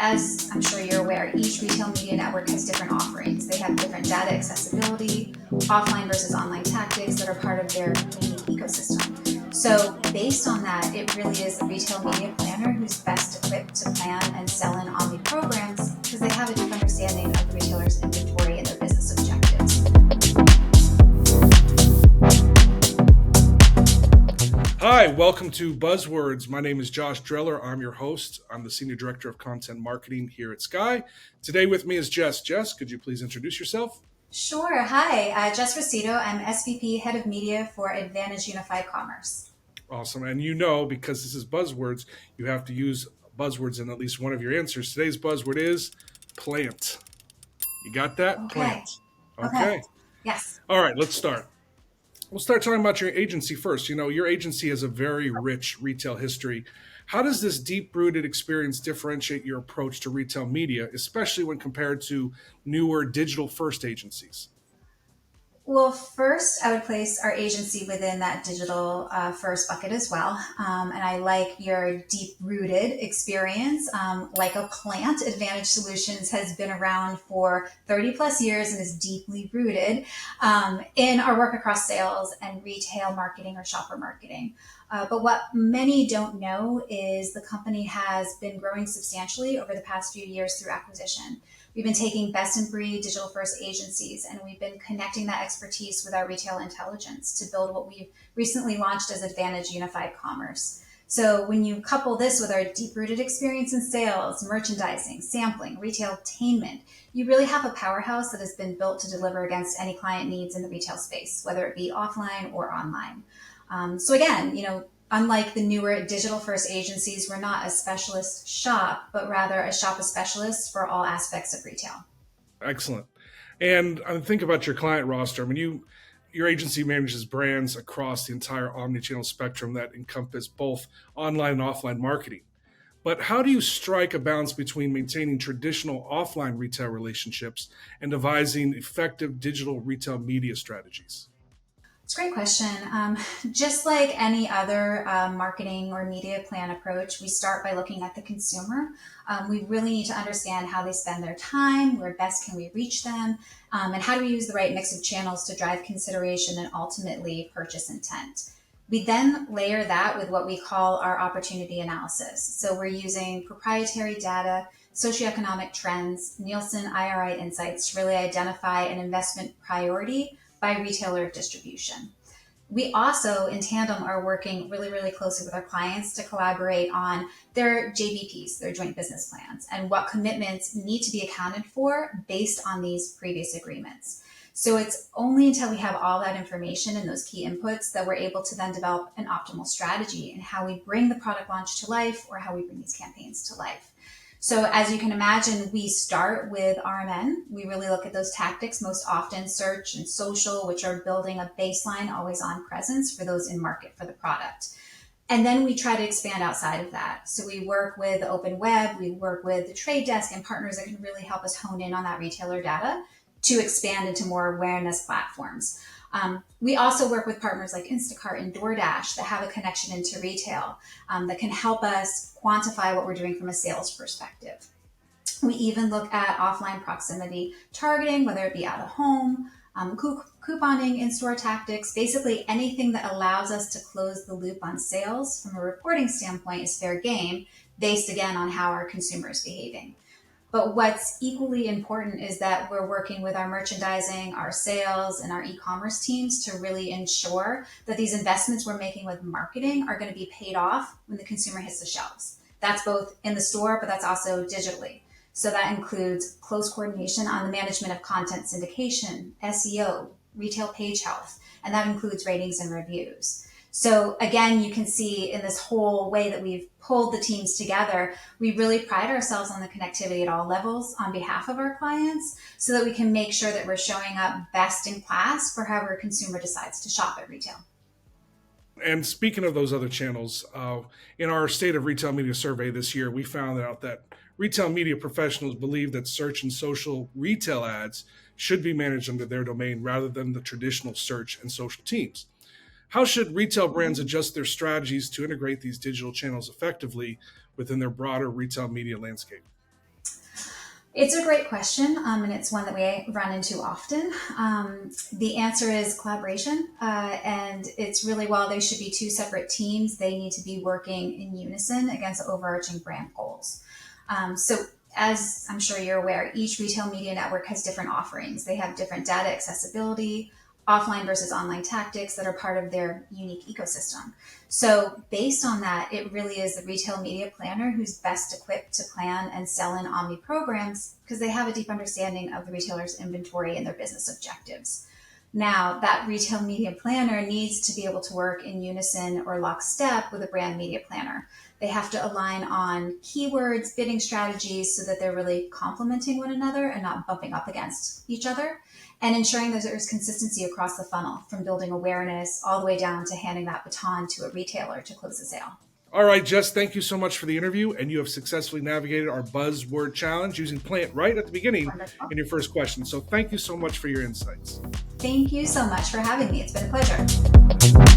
As I'm sure you're aware, each retail media network has different offerings. They have different data accessibility, offline versus online tactics that are part of their unique ecosystem. So based on that, it really is the retail media planner who's best equipped to plan and sell in omni programs because they have a deep understanding of the retailer's inventory and their business objectives. Hi, welcome to Buzzwords. My name is Josh Dreller. I'm your host. I'm the Senior Director of Content Marketing here at Skai. Today with me is Jess. Jess, could you please introduce yourself? Sure. Hi, Jess Ruscito. I'm SVP, Head of Media for Advantage Unified Commerce. Awesome. And you know, because this is Buzzwords, you have to use buzzwords in at least one of your answers. Today's buzzword is plant. You got that? Okay. Plant. Okay. Okay. Yes. All right, let's start. We'll start talking about your agency first. You know, your agency has a very rich retail history. How does this deep-rooted experience differentiate your approach to retail media, especially when compared to newer digital-first agencies? Well, first, I would place our agency within that digital first bucket as well. And I like your deep rooted experience. Like a plant, Advantage Solutions has been around for 30 plus years and is deeply rooted in our work across sales and retail marketing or shopper marketing. But what many don't know is the company has been growing substantially over the past few years through acquisition. We've been taking best in breed digital first agencies and we've been connecting that expertise with our retail intelligence to build what we've recently launched as Advantage Unified Commerce. So when you couple this with our deep rooted experience in sales, merchandising, sampling, retailtainment, you really have a powerhouse that has been built to deliver against any client needs in the retail space, whether it be offline or online. So again, unlike the newer digital first agencies, we're not a specialist shop, but rather a shop of specialists for all aspects of retail. Excellent. And I think about your client roster. I mean, your agency manages brands across the entire omnichannel spectrum that encompass both online and offline marketing. But how do you strike a balance between maintaining traditional offline retail relationships and devising effective digital retail media strategies? It's a great question. Just like any other marketing or media plan approach, we start by looking at the consumer. We really need to understand how they spend their time, where best can we reach them, and how do we use the right mix of channels to drive consideration and ultimately purchase intent. We then layer that with what we call our opportunity analysis. So we're using proprietary data, socioeconomic trends, Nielsen IRI insights to really identify an investment priority by retailer distribution. We also, in tandem, are working really, really closely with our clients to collaborate on their JBPs, their joint business plans, and what commitments need to be accounted for based on these previous agreements. So it's only until we have all that information and those key inputs that we're able to then develop an optimal strategy in how we bring the product launch to life or how we bring these campaigns to life. So as you can imagine, we start with RMN. We really look at those tactics, most often search and social, which are building a baseline always on presence for those in market for the product. And then we try to expand outside of that. So we work with the open web, we work with the trade desk and partners that can really help us hone in on that retailer data to expand into more awareness platforms. We also work with partners like Instacart and DoorDash that have a connection into retail that can help us quantify what we're doing from a sales perspective. We even look at offline proximity targeting, whether it be out of home, couponing, in-store tactics, basically anything that allows us to close the loop on sales from a reporting standpoint is fair game, based again on how our consumer is behaving. But what's equally important is that we're working with our merchandising, our sales, and our e-commerce teams to really ensure that these investments we're making with marketing are going to be paid off when the consumer hits the shelves. That's both in the store, but that's also digitally. So that includes close coordination on the management of content syndication, SEO, retail page health, and that includes ratings and reviews. So again, you can see in this whole way that we've pulled the teams together, we really pride ourselves on the connectivity at all levels on behalf of our clients so that we can make sure that we're showing up best in class for however a consumer decides to shop at retail. And speaking of those other channels, in our State of Retail Media survey this year, we found out that retail media professionals believe that search and social retail ads should be managed under their domain rather than the traditional search and social teams. How should retail brands adjust their strategies to integrate these digital channels effectively within their broader retail media landscape? It's a great question, and it's one that we run into often. The answer is collaboration, and it's really, while they should be two separate teams, they need to be working in unison against overarching brand goals. So, as I'm sure you're aware, each retail media network has different offerings. They have different data accessibility, offline versus online tactics that are part of their unique ecosystem. So based on that, it really is the retail media planner who's best equipped to plan and sell in omni programs because they have a deep understanding of the retailer's inventory and their business objectives. Now, that retail media planner needs to be able to work in unison or lockstep with a brand media planner. They have to align on keywords, bidding strategies so that they're really complementing one another and not bumping up against each other, and ensuring that there's consistency across the funnel from building awareness all the way down to handing that baton to a retailer to close the sale. All right, Jess, thank you so much for the interview. And you have successfully navigated our buzzword challenge using plant right at the beginning Wonderful. in your first question. So thank you so much for your insights. Thank you so much for having me. It's been a pleasure.